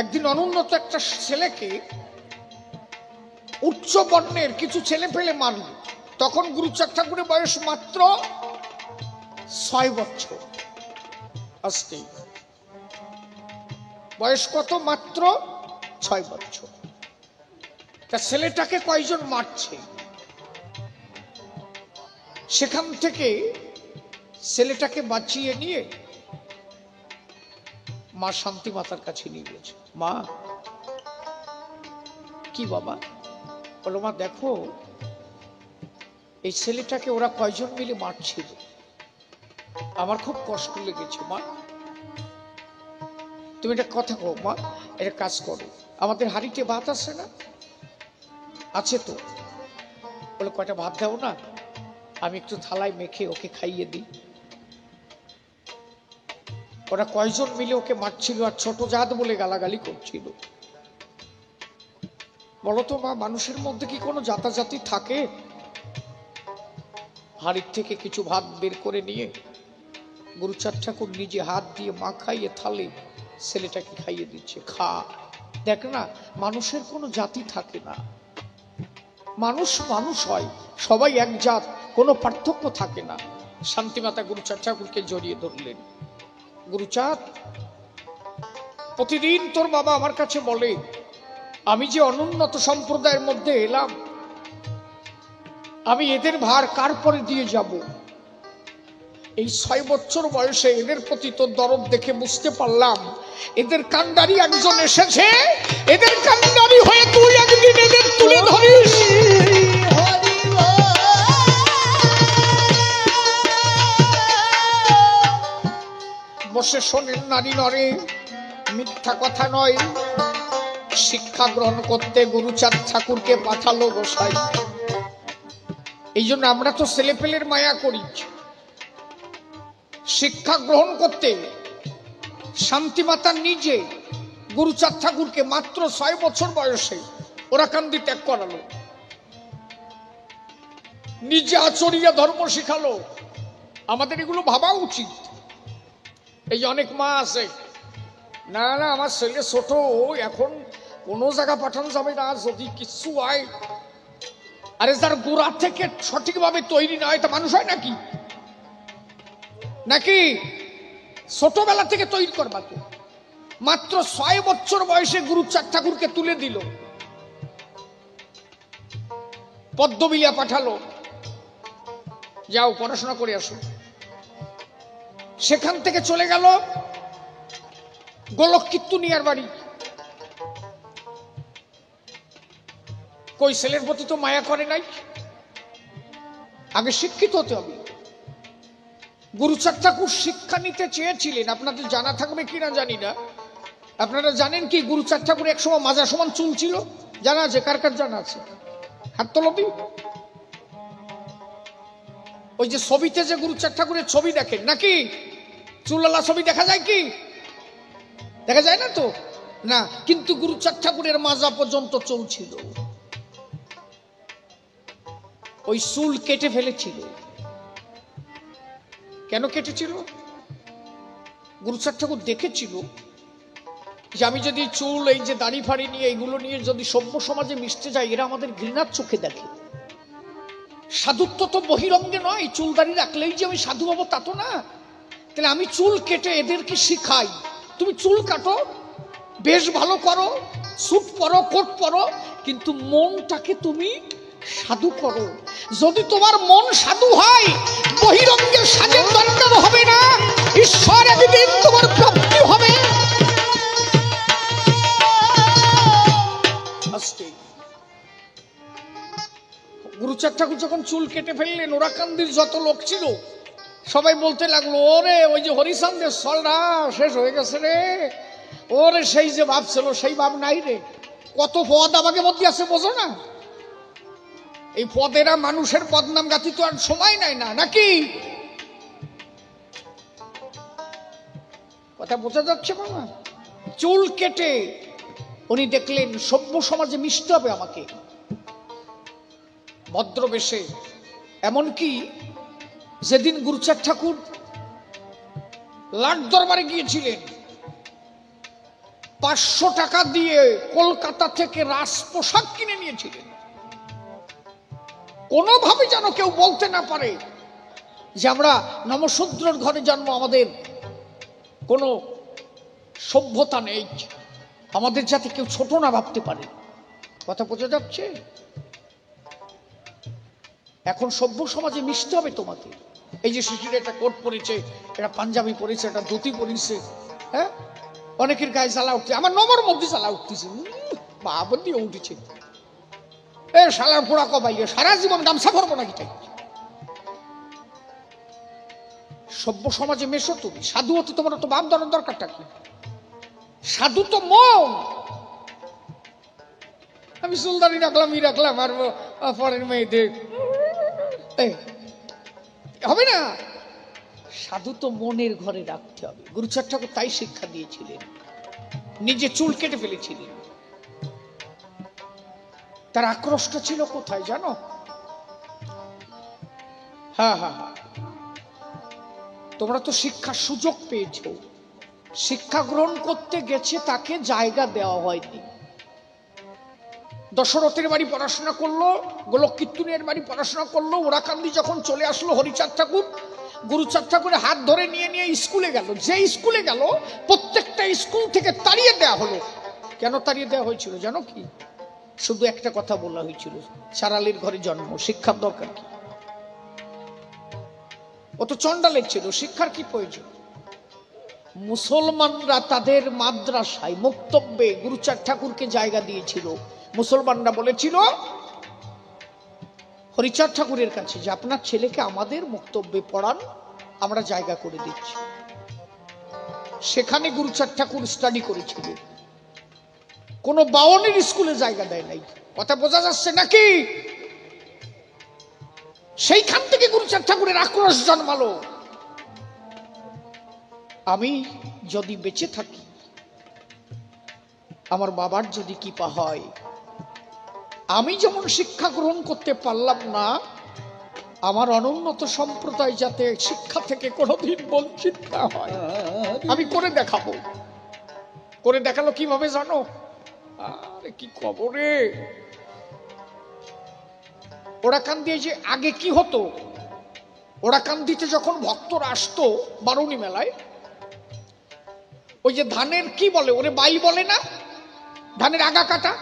একদিন অনুন্নত একটা ছেলেকে উচ্চ বর্ণের কিছু ছেলে পেলে মারল। তখন গুরুচাঁদ ঠাকুরের বয়স মাত্র 6 বছর। আজকে বয়স কত? মাত্র 6 বছর। তা ছেলেটাকে কয়জন মারছে, সেখান থেকে ছেলেটাকে বাঁচিয়ে নিয়ে মা শান্তি মাতার কাছে নিয়ে গেছে। মা, কি বাবা? বলো মা, দেখো এই ছেলেটাকে ওরা কয়জন মিলে মারছিল, আমার খুব কষ্ট লেগেছে। মা, তুমি একটা কথা কও মা, একটা কাজ করো, আমাদের হাঁড়িতে ভাত আছে না? আছে তো। বলে কয়টা ভাত দাও না, আমি একটু থালায় মেখে ওকে খাইয়ে দিই। ওরা কয়জন মিলে ওকে মারছিল আর ছোট জাত বলে গালাগালি করছিল। বলতো মা, মানুষের মধ্যে কি কোনো জাতাজাতি থাকে? হাড়ির থেকে কিছু ভাত বের করে নিয়ে গুরুচাঁদ ঠাকুর নিজে হাত দিয়ে মা খাইয়ে থালে ছেলেটাকে খাইয়ে দিচ্ছে। খা, দেখ না, মানুষের কোনো জাতি থাকে না। মানুষ মানুষ হয়, সবাই এক জাত, কোনো পার্থক্য থাকে না। শান্তিমাতা গুরুচাঁদ ঠাকুরকে জড়িয়ে ধরলেন। গুরুচাঁদ, প্রতিদিন তোর বাবা আমার কাছে বলে আমি যে অনুন্নত সম্প্রদায়ের মধ্যে এলাম, আমি এদের ভার কার পরে দিয়ে যাব? এই 6 বছর বয়সে এদের প্রতি তোর দরদ দেখে বুঝতে পারলাম এদের কান্ডারি একজন এসেছে। এদের কান্ডারি হয়ে তুই একদিন এদের তুলে ধরিস। বসে শোনেন নারী নরে, মিথ্যা কথা নয়। শিক্ষা গ্রহণ করতে গুরুচাঁদ ঠাকুরকে পাঠালো গোসাই। এই জন্য আমরা তো ছেলেপেলের মায়া করি। শিক্ষা গ্রহণ করতে শান্তিমাতা নিজে গুরুচাঁদ ঠাকুরকে মাত্র 6 বছর বয়সে ওরাকান্দি ত্যাগ করালো, নিজে আচরিয়া ধর্ম শিখালো। আমাদের এগুলো ভাবা উচিত। এই যে অনেক মা আছে, না না আমার ছেলে ছোট, এখন কোনো জায়গা পাঠানো যাবে না, যদি কিছু হয়। আরে যার গোড়া থেকে সঠিকভাবে তৈরি না হয় তা মানুষ হয় নাকি? নাকি ছোটবেলা থেকে তৈরি করবা? তো মাত্র 6 বছর বয়সে গুরুচাঁদ ঠাকুরকে তুলে দিল, পদ্মবিলিয়া পাঠালো, যাও পড়াশোনা করে আসো। সেখান থেকে চলে গেল গোলক কীর্তনিয়ার বাড়ি। কই ছেলের প্রতি তো মায়া করে নাই। আগে শিক্ষিত হতে হবে। গুরুচাঁদ ঠাকুর শিক্ষা নিতে চেয়েছিলেন, আপনাদের জানা থাকবে কিনা জানি না। আপনারা জানেন কি গুরুচাঁদ ঠাকুর একসময় মাজা সমান চুল ছিল? জানা আছে? কার কার জানা আছে? হাত তোলবি। ওই যে ছবিতে যে গুরুচাঁদ ঠাকুরের ছবি দেখেন নাকি, চুলালা ছবি দেখা যায় কি? দেখা যায় না তো না। কিন্তু গুরুচাঁদ ঠাকুরের মাজা পর্যন্ত চুল ছিল। ওই চুল কেটে ফেলেছিল। কেন কেটেছিল? গুরুচাঁদ ঠাকুর দেখেছিল যে আমি যদি চুল, এই যে দাড়ি ফাড়ি নিয়ে এইগুলো নিয়ে যদি সভ্য সমাজে মিশতে যাই, এরা আমাদের ঘৃণার চোখে দেখে। সাধুত্ব তো বহিরঙ্গে নয়, চুল দাড়ি রাখলেই যে আমি সাধু হবো তা তো না। তাহলে আমি চুল কেটে এদেরকে শিখাই, তুমি চুল কাটো, বেশ ভালো করো, স্যুট পরো, কোট পরো, কিন্তু মনটাকে তুমি সাধু করো। যদি তোমার মন সাধু হয়, বহিরঙ্গের সাজের দরকার হবে না, ঈশ্বর একদিন তোমার প্রাপ্তি হবে। গুরুচাঁদ ঠাকুর যখন চুল কেটে ফেললেন, ওরাকান্দির যত লোক ছিল সবাই বলতে লাগলো, ওরে ওই যে হরিচাঁদের সলরা শেষ হয়ে গেছে রে, ওরে সেই যে ভাব ছিল সেই ভাব নাই রে। কত পদ আমাকে মধ্যে আছে বোঝো না? এই পদেরা মানুষের বদনাম গাতি তো আর সময় নাই না, নাকি? কথা বোঝা যাচ্ছে মামা? চুল কেটে উনি দেখলেন সভ্য সমাজে মিশতে হবে আমাকে, ভদ্রবেশে। এমনকি যেদিন গুরুচাঁদ ঠাকুর লাট দরবারে গিয়েছিলেন, 500 টাকা দিয়ে কলকাতা থেকে রাস পোশাক কিনে নিয়েছিলেন, কোনোভাবে যেন কেউ বলতে না পারে যে আমরা নমশূদ্রর ঘরে জন্ম, আমাদের কোনো সভ্যতা নেই, আমাদের যাতে কেউ ছোট না ভাবতে পারে। কথা বোঝা যাচ্ছে? এখন সভ্য সমাজে মিশতে হবে তোমাকে। এই যে শিশির একটা কোট পরেছে, এটা পাঞ্জাবি পরেছে, এটা ধুতি পরেছে, হ্যাঁ, অনেকের গায়ে জ্বালা উঠছে, আমার নবর মধ্যে জ্বালা উঠতেছে, বাবা দিয়ে উঠেছে, এ শালার পোড়া কবাইলে সারা জীবন গামছা ভরবো নাকি? তাই সভ্য সমাজে মেশো তুমি। সাধু হতে তোমার তো ভাব ধরার দরকারটা কি? সাধু তো মন। আমি চুলদারি রাখলাম, ই রাখলাম, আর পরের মেয়েদের হবে না। সাধু তো মনের ঘরে রাখতে হবে। গুরুচাঁদ ঠাকুর তাই শিক্ষা দিয়েছিলেন, নিজে চুল কেটে ফেলেছিলেন। তার আক্রোশটা ছিল কোথায় জানো? হ্যাঁ হ্যাঁ হ্যাঁ, তোমরা তো শিক্ষার সুযোগ পেয়েছ, শিক্ষা গ্রহণ করতে গেছে, তাকে জায়গা দেওয়া হয়নি। দশরথের বাড়ি পড়াশোনা করলো, গোলক কীর্তনের বাড়ি পড়াশোনা করলো, ওরাকান্দি যখন চলে আসলো হরিচাঁদ ঠাকুর, গুরুচাঁদ ঠাকুরের হাত ধরে নিয়ে নিয়ে স্কুলে গেল। যে স্কুলে গেল প্রত্যেকটা স্কুল থেকে তাড়িয়ে দেওয়া হলো। কেন তাড়িয়ে দেওয়া হয়েছিল জানো কি? শুধু একটা কথা বলা হয়েছিল, সারালির ঘরে জন্ম, শিক্ষার দরকার কি? ও তো চন্ডালের ছিল, শিক্ষার কি প্রয়োজন? মুসলমানরা তাদের মাদ্রাসায় বক্তব্যে গুরুচাঁদ ঠাকুরকে জায়গা দিয়েছিল। মুসলমানরা বলেছিল হরিচাঁদ ঠাকুরের কাছে যে আপনার ছেলেকে আমাদের বক্তব্যে পড়ান, আমরা জায়গা করে দিচ্ছি। সেখানে গুরুচাঁদ ঠাকুর স্টাডি করেছিল, কোন বাওয়ানের স্কুলে জায়গা দেয় নাই। কথা বোঝা যাচ্ছে নাকি? সেইখান থেকে গুরুচাঁদ ঠাকুরের আক্রোশ জন্মালো। আমি যদি বেঁচে থাকি, আমার বাবার যদি কৃপা হয়, আমি যেমন শিক্ষা গ্রহণ করতে পারলাম না, আমার অনুন্নত সম্প্রদায় যাতে শিক্ষা থেকে কোনোদিন বঞ্চিত না হয়, আমি করে দেখাবো। করে দেখালো কিভাবে জানো? আরে কি খবরে, ওরাকান্দি যে আগে কি হতো, ওরাকান্দিতে যখন ভক্তরা আসতো বারুণী মেলায়, ওই যে ধানের কি বলে, ওরে বাইল বলে না, ধানের আগা কাটা,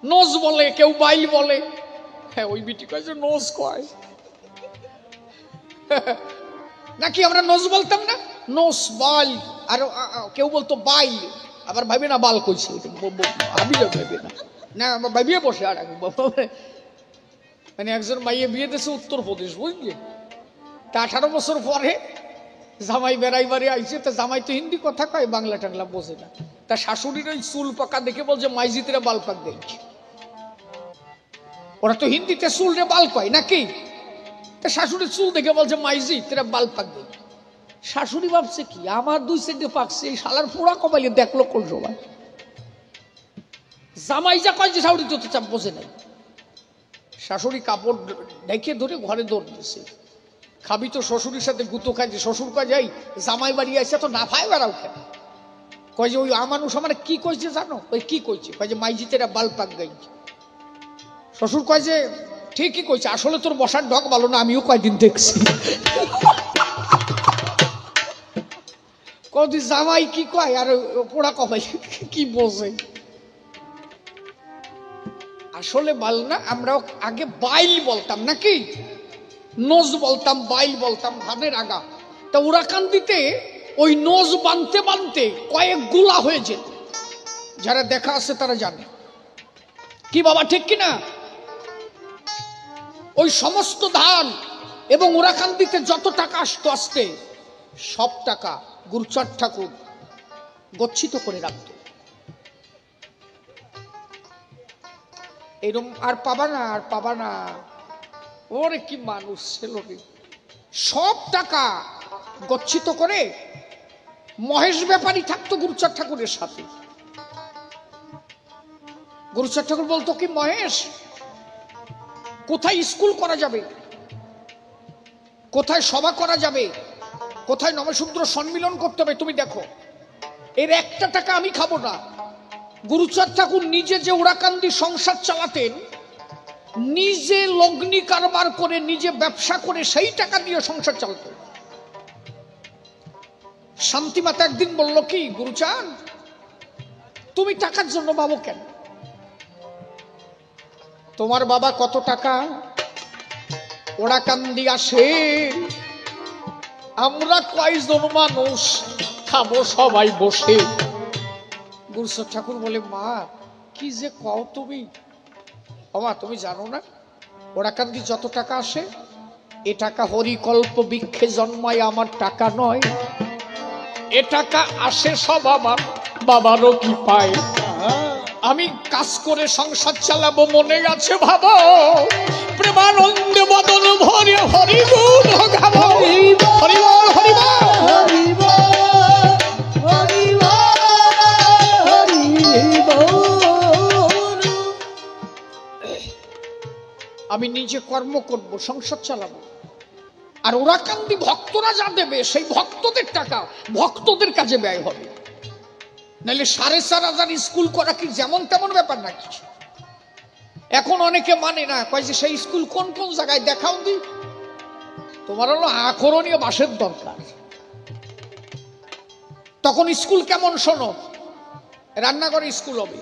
নোজ বলে, কেউ বাইল বলে। হ্যাঁ, ওই বিটি কয় যে নোজ কয় নাকি? আমরা নোজ বলতাম না, নোজ বাইল, আর কেউ বলতো বাইল, আবার ভাবি না বাল কইছে, আমি ভাবি না, না ভাবিয়ে বসে। আর মানে একজন মাইয়ে বিয়ে দিয়েছে উত্তরপ্রদেশ, বুঝলি? তা 18 বছর পরে জামাই বেড়াইবারে আইছে, তা জামাই তো হিন্দি কথা কয়, বাংলা টাংলা বোঝে না। তা শাশুড়ির ওই চুল পাকা দেখে বলছে মাইজিতেরা বাল পাক দেখছি। ওরা তো হিন্দিতে চুল রে বাল কয় নাকি? তা শাশুড়ির চুল দেখে বলছে মাইজি তেরা বাল পাক দেখি। শাশুড়ি ভাবছে কি, আমার 2 সেন্টে পাকছে, এই শালার পোড়া কপালে দেখলো কোন সময়। জামাই যা কয় যে শাশুড়ি তো চাপ বোঝে নাই। শাশুড়ি কাপড় ঢেকে ধরে ঘরে দৌড় দিছে। খাবি তো শ্বশুরের সাথে গুতো খাই, যে শ্বশুর কয় যাই জামাই বাড়ি আসছে তো না ফায় বেড়াও কেন? কয় যে ওই মানুষ আমার কি কইছে জানো? ওই কি কইছে? কয় যে মাইজিতেরা বাল পাক গাইছে। শ্বশুর কয় যে ঠিকই কইছে, আসলে তোর বসার ঢক ভালো না, আমিও কয়দিন দেখছি। কদি জামাই কি কয় আর পোড়া কপাই কি বোঝে? আসলে বাল না, আমরা আগে বাইল বলতাম নাকি, নোজ বলতাম, বাইল বলতাম, ধানের আগা। তা ওরাকান্দিতে ওই নোজ বানতে বানতে কয়েক গুলা হয়ে যেত। যারা দেখা আছে তারা জানে কি বাবা, ঠিক কিনা? ওই সমস্ত ধান এবং ওরাকান্দিতে যত টাকা আসতো আসতে সব টাকা গুরুচাঁদ ঠাকুর গচ্ছিত করে রাখত। এরকম আর পাবা না, আর পাবা না। ওরে কি মানুষ ছিল রে! সব টাকা গচ্ছিত করে মহেশ ব্যাপারী থাকতো গুরুচাঁদ ঠাকুরের সাথে। গুরুচাঁদ ঠাকুর বলতো কি, মহেশ, কোথায় স্কুল করা যাবে, কোথায় সভা করা যাবে, কোথায় নবশূদ্র সম্মিলন করতে হবে, তুমি দেখো। এর একটা টাকা আমি খাবো না। গুরুচাঁদ ঠাকুর নিজে যে ওরাকান্দি সংসার চালাতেন, নিজে লগ্নি কারবার করে, নিজে ব্যবসা করে সেই টাকা দিয়ে সংসার চালাতেন। শান্তিমাতা একদিন বলল কি, গুরুচাঁদ, তুমি টাকার জন্য ভাবো কেন? তোমার বাবা কত টাকা ওরাকান্দি আসে, আমরা কয়জন মানুষ খাবো সবাই বসে। গুরুচাঁদ ঠাকুর বলে, মা কি যে কও তুমি, মা তুমি জানো না ওরাকান্দি যত টাকা আসে এ টাকা হরিকল্প বৃক্ষে জন্মায়, আমার টাকা নয়। এ টাকা আসে সব আমার বাবারও কি পায়। আমি কাজ করে সংসার চালাবো, মনে আছে ভাবো, প্রেমানন্দে বদন ভরে হরিগুণ গাবো। হরিবল হরিবল আমি নিজে কর্ম করব, সংসার চালাবো, আর ওরাকান্দি ভক্তরা যা দেবে সেই ভক্তদের টাকা ভক্তদের কাজে ব্যয় হবে। নাহলে 4,500 স্কুল করা কি যেমন তেমন ব্যাপার না কিছু। এখন অনেকে মানে না, কয় যে সেই স্কুল কোন কোন জায়গায় দেখাও দি। তোমার হলো আখরণীয় বাসের দরকার। তখন স্কুল কেমন শোনো, রান্নাঘরে স্কুল হবে,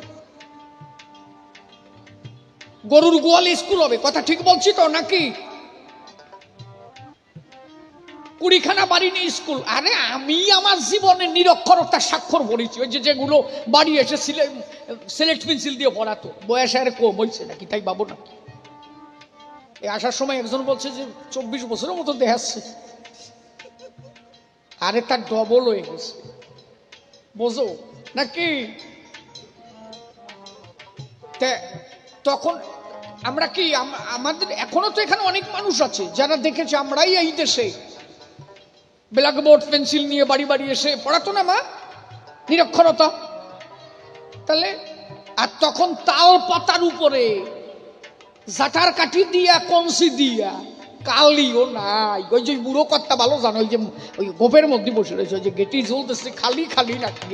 গরুর গোয়ালে স্কুল হবে। কথা ঠিক বলছি তো নাকি? 20খানা বাড়ি নিয়ে স্কুল। আরে আমি আমার জীবনে নিরক্ষরতার স্বাক্ষর পড়েছি। ওই যেগুলো বাড়ি এসে সিলেট পেন্সিল দিয়ে পড়াতো, বয়স আর কম হয়েছে নাকি তাই ভাবো না। এই আসার সময় একজন বলছে যে 24 বছরের মতো দেখাচ্ছে। আরে তার ডবল হয়ে গেছে, বোঝো নাকি? তখন আমরা কি, আমাদের এখনো তো এখানে অনেক মানুষ আছে যারা দেখেছে আমরাই এই দেশে ব্ল্যাকবোর্ড পেন্সিল নিয়ে বাড়ি বাড়ি এসে পড়াতো না মা, নিরক্ষরতা। তাহলে আর তখন তাল পাতার উপরে জাটার কাঠি দিয়া কনসি দিয়া, কালিও নাই। ওই যে বুড়ো কর্তা ভালো জানো, ওই যে ওই গোপের মধ্যে বসে রয়েছে, ওই যে গেটি জ্বলতেছে, খালি খালি নাকি।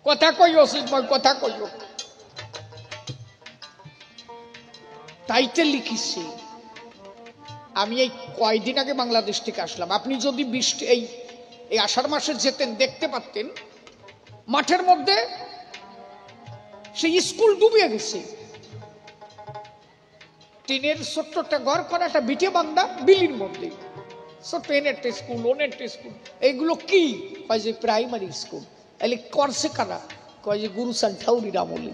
কথা কইও সিদ্ধময়, কথা কইও। তাইতে লিখিছি, আমি এই কয়দিন আগে বাংলাদেশ থেকে আসলাম। আপনি যদি বৃষ্টি এই আষাঢ় মাসে যেতেন দেখতে পারতেন মাঠের মধ্যে সেই স্কুল ডুবে গেছে। টিনের ছোট্ট একটা ঘর করা, একটা বিটে বান্ধা বিলির মধ্যে ছোট্ট একটা স্কুল, একটা স্কুল। এইগুলো কি? কয় যে প্রাইমারি স্কুল। এলে করছে কারা? কয় যে গুরুচাঁদ ঠাকুরের আমলে।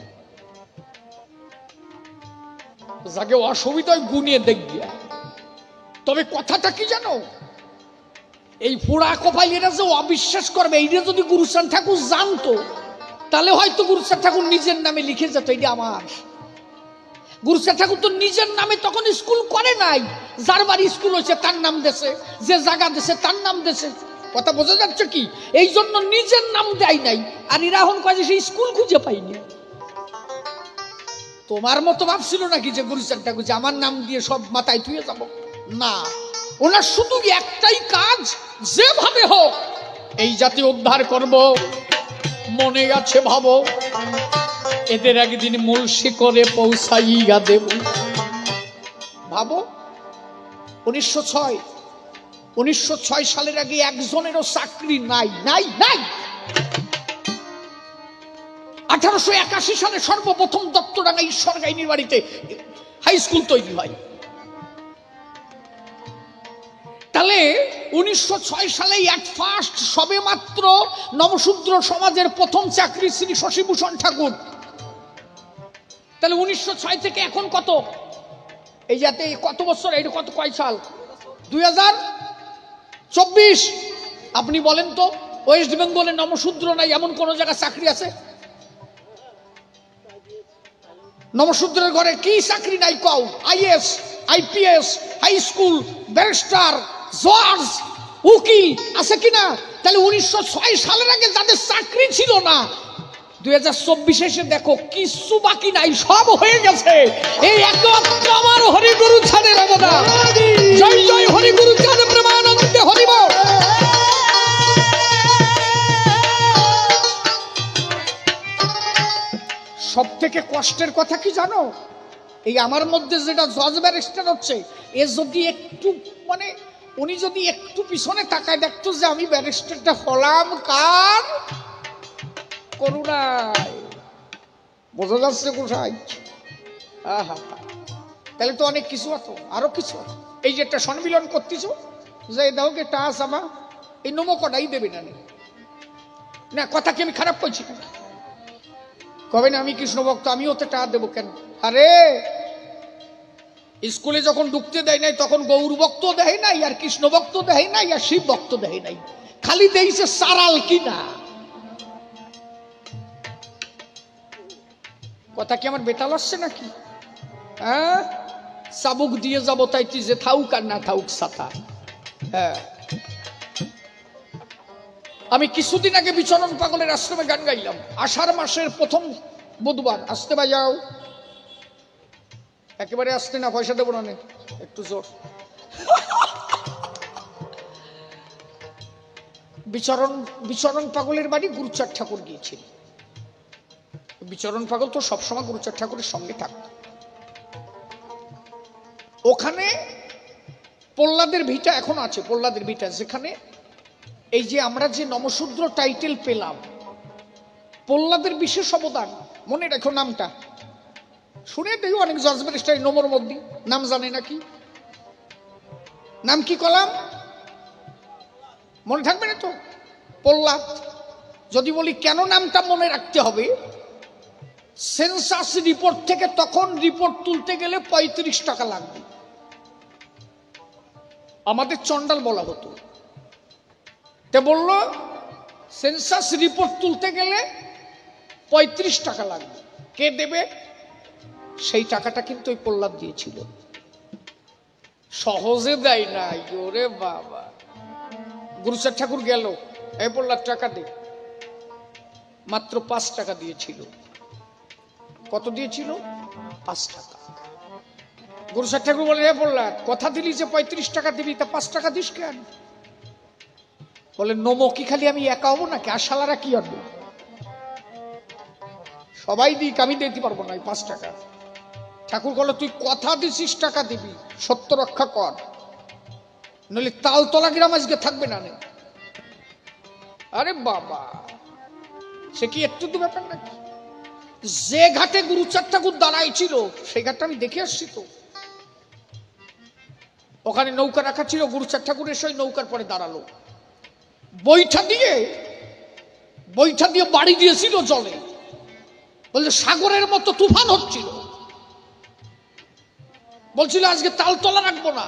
যাকে অসুবিধা গুনিয়ে দেখবি। তবে কথাটা কি জানো, এই পুরা কপাইলেরা যে অবিশ্বাস করবে, এইটা যদি গুরুচাঁদ ঠাকুর জানতো তাহলে হয়তো গুরুচাঁদ ঠাকুর নিজের নামে লিখে যেত এটা আমার। গুরুচাঁদ ঠাকুর তো নিজের নামে তখন স্কুল করে নাই, যার বাড়ি স্কুল হয়েছে তার নাম দেশে, যে জায়গা দেশে তার নাম দেশে। কথা বোঝা যাচ্ছে কি? এই জন্য নিজের নাম দেয় নাই। আর এরা এখন কয় যে সেই স্কুল খুঁজে পাইনি। তোমার মতো ভাবছিল নাকি যে গুরুচাঁদ ঠাকুর যে আমার নাম দিয়ে সব মাথায় ধুয়ে যাব? না, ওনার শুধু একটাই কাজ, যেভাবে হোক এই জাতি উদ্ধার করব। মনে আছে ভাবো, এদের একদিন মূল শিকরে পৌঁছাইয়া দেব। ভাবো 1906 সালের আগে একজনেরও চাকরি নাই নাই নাই। 1881 সালে সর্বপ্রথম দত্তডাঙ্গা ঈশ্বর গাইনির বাড়িতে হাই স্কুল তৈরি হয়। তাহলে 1906 সালে অ্যাট ফার্স্ট সবে মাত্র নবশূদ্র সমাজের প্রথম চাকরি শ্রী শশীভূষণ ঠাকুর তাহলে 1906 থেকে এখন কত, এই যাতে কত বছর, এই কত কয় সাল, 2024। আপনি বলেন তো ওয়েস্ট বেঙ্গলে নমশূদ্র নাই এমন কোন জায়গায় চাকরি আছে? নমশূদ্রের ঘরে কি চাকরি নাই কও? IAS, IPS, high school, barrister, জজ, উকিল আছে কিনা? তাহলে 1906 সালের আগে যাদের চাকরি ছিল না, 2024 এসে দেখো কিছু বাকি নাই, সব হয়ে গেছে। এই একমাত্র আমার হরিগুরু ছাড়ের অবদান। জয় জয় হরিগুরু চাঁদ প্রেমানন্দে হরিব। সব থেকে কষ্টের কথা কি জানো? এই আমার মধ্যে যেটা জজ ব্যারিস্টার হচ্ছে, এ যদি একটু মানে উনি যদি একটু পিছনে তাকায় দেখতো যে আমি ব্যারিস্টারটা হলাম কার করুণায়। বোঝা যাচ্ছে কোথায়? আহা, তাহলে তো অনেক কিছু আছে, আরো কিছু আছে। এই যে একটা সম্মিলন করতেছ, যে দাও কে টাস আমা এই নমো কটাই দেবে না, না কথা কি আমি খারাপ করছি? কবে না আমি কৃষ্ণ ভক্ত, আমি ওতে টা দেবো কেন? আরে স্কুলে যখন ঢুকতে দেয় নাই তখন গৌর ভক্ত দেয় নাই, আর কৃষ্ণ ভক্ত দেয় নাই, আর শিব ভক্ত দেয় নাই, খালি দেইছে সারাল কিনা। কথা কি আমার বেতাল আসছে নাকি? হ্যাঁ, চাবুক দিয়ে যাবো তাই তুই যে থাউক আর না থাউক সাথা। হ্যাঁ, আমি কিছুদিন আগে বিচরণ পাগলের আশ্রমে গান গাইলাম, আষাঢ় মাসের প্রথম বুধবার। আসতে বাজাও, একেবারে আসতে না, পয়সা দেবো না, একটু জোর। বিচরণ পাগলের বাড়ি গুরুচাঁদ ঠাকুর গিয়েছিল। বিচরণ পাগল তো সবসময় গুরুচাঁদ ঠাকুরের সঙ্গে থাকত। ওখানে প্রহ্লাদের ভিটা এখন আছে, প্রহ্লাদের ভিটা, যেখানে এই যে আমরা যে নমশূদ্র টাইটেল পেলাম, প্রহ্লাদের বিশেষ অবদান। মনে রাখো নামটা, শুনে দেখো অনেক জজ ব্যারিস্টার নমর মধ্যে নাম জানে নাকি? নাম কি কলাম? মনে থাকবে না তো? প্রহ্লাদ। যদি বলি কেন নামটা মনে রাখতে হবে, সেন্সাস রিপোর্ট থেকে তখন রিপোর্ট তুলতে গেলে 35 টাকা লাগবে। আমাদের চন্ডাল বলা হতো, তে বললো সেন্সাস রিপোর্ট তুলতে গেলে 35 টাকা লাগবে। কে দেবে? সেই টাকাটা কিন্তু ওই প্রহ্লাদ দিয়েছিল। সহজে দেয় নাই, ওরে বাবা। গুরুচাঁদ ঠাকুর গেল, এই প্রহ্লাদ টাকা দে, মাত্র 5 টাকা দিয়েছিল। কত দিয়েছিল? 5 টাকা। গুরুচাঁদ ঠাকুর বলে, হে প্রহ্লাদ, কথা দিলি যে 35 টাকা দিবি, তা 5 টাকা দিস কেন? বলে, নমো কি খালি আমি একা হবো নাকি? আশালারা কি আনবো? সবাই দিক, আমি দিতে পারবো না 5 টাকা। ঠাকুর বলে, তুই কথা দিছিস টাকা দিবি, সত্য রক্ষা কর, নইলে তালতলা গ্রাম আজকে থাকবে না। আরে বাবা, সে কি একটু তো ব্যাপার নাকি? যে ঘাটে গুরুচাঁদ ঠাকুর দাঁড়াই ছিল, সেই ঘাটটা আমি দেখে আসছি তো। ওখানে নৌকা রাখা ছিল, গুরুচাঁদ ঠাকুর এসে ওই নৌকার পরে দাঁড়ালো, বৈঠা দিয়ে বাড়ি দিয়েছিল জলে। বলছে সাগরের মতো তুফান হচ্ছিল, বলছিল আজকে তালতলা রাখবো না।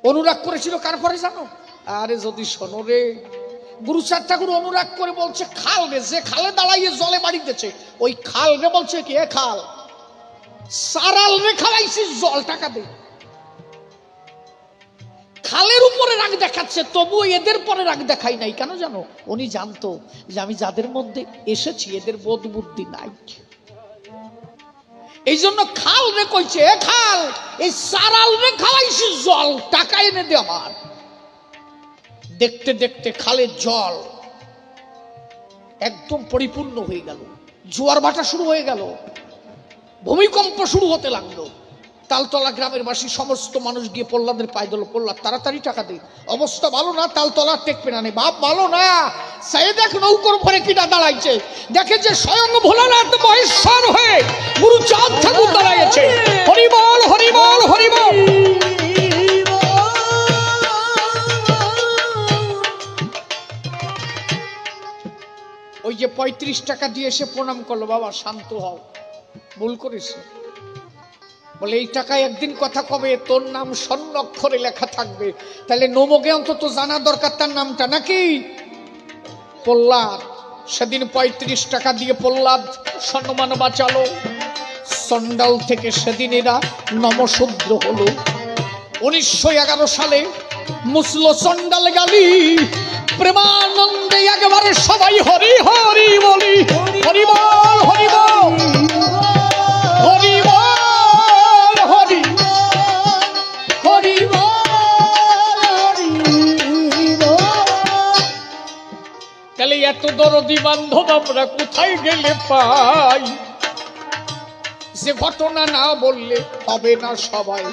অনুরাগ করেছিল কার পরে জানো? আরে যদি শোনো রে, গুরুচাঁদ ঠাকুর অনুরাগ করে বলছে খাল রে, যে খালে দাঁড়াইয়ে জলে বাড়ি দিয়েছে ওই খাল রে, বলছে কি এ খাল, সারাল রে খালাইছিস জল, টাকা দে। খালের উপরে রাগ দেখাচ্ছে, তবুও এদের পরে রাগ দেখাই নাই। কেন জানো? উনি জানতো যে আমি যাদের মধ্যে এসেছি এদের বোধ বুদ্ধি নাই। এই জন্য খাল রে কইছে, এ খাল, এই সারাল রে খাওয়াইছিস জল, টাকা এনে দে আমার। দেখতে দেখতে খালের জল একদম পরিপূর্ণ হয়ে গেল, জোয়ার ভাটা শুরু হয়ে গেল, ভূমিকম্প শুরু হতে লাগলো। তালতলা গ্রামের বাসী সমস্ত মানুষ গিয়ে প্রহ্লাদের পায়ে দিল, প্রহ্লাদ তাড়াতাড়ি টাকা দে, অবস্থা ভালো না, তালতলা টেকবে না। বাপ ভালো না, সে দেখ নৌকর ভরে কিনা দাঁড়াইছে, দেখে যে স্বয়ং ভোলানাথ মহেশ্বর হয়ে গুরুচাঁদ ঠাকুর দাঁড়াইছে। হরিবল হরিবল হরিবল। ওই যে 35 টাকা দিয়ে এসে প্রণাম করলো, বাবা শান্ত হও, ভুল করেছে। বলে এই টাকায় একদিন কথা কবে তোর নাম স্বর্ণ অক্ষরে লেখা থাকবে, তাহলে নমকে অন্তত জানা দরকার তার নামটা নাকি। প্রহ্লাদ সেদিন 35 টাকা দিয়ে প্রহ্লাদ সম্মান বাঁচালো। চন্ডাল থেকে সেদিন এরা নমশূদ্র হলো। 1911 সালে মুসলো চন্ডাল গালি, প্রেমানন্দে একবারে সবাই হরি হরি বলি, হরি বল হরি বল হরি বল হরি হরি বল। তাহলে এত দরদি বান্ধব আমরা কোথায় গেলে পাই? যে ঘটনা না বললে হবে না সবাই।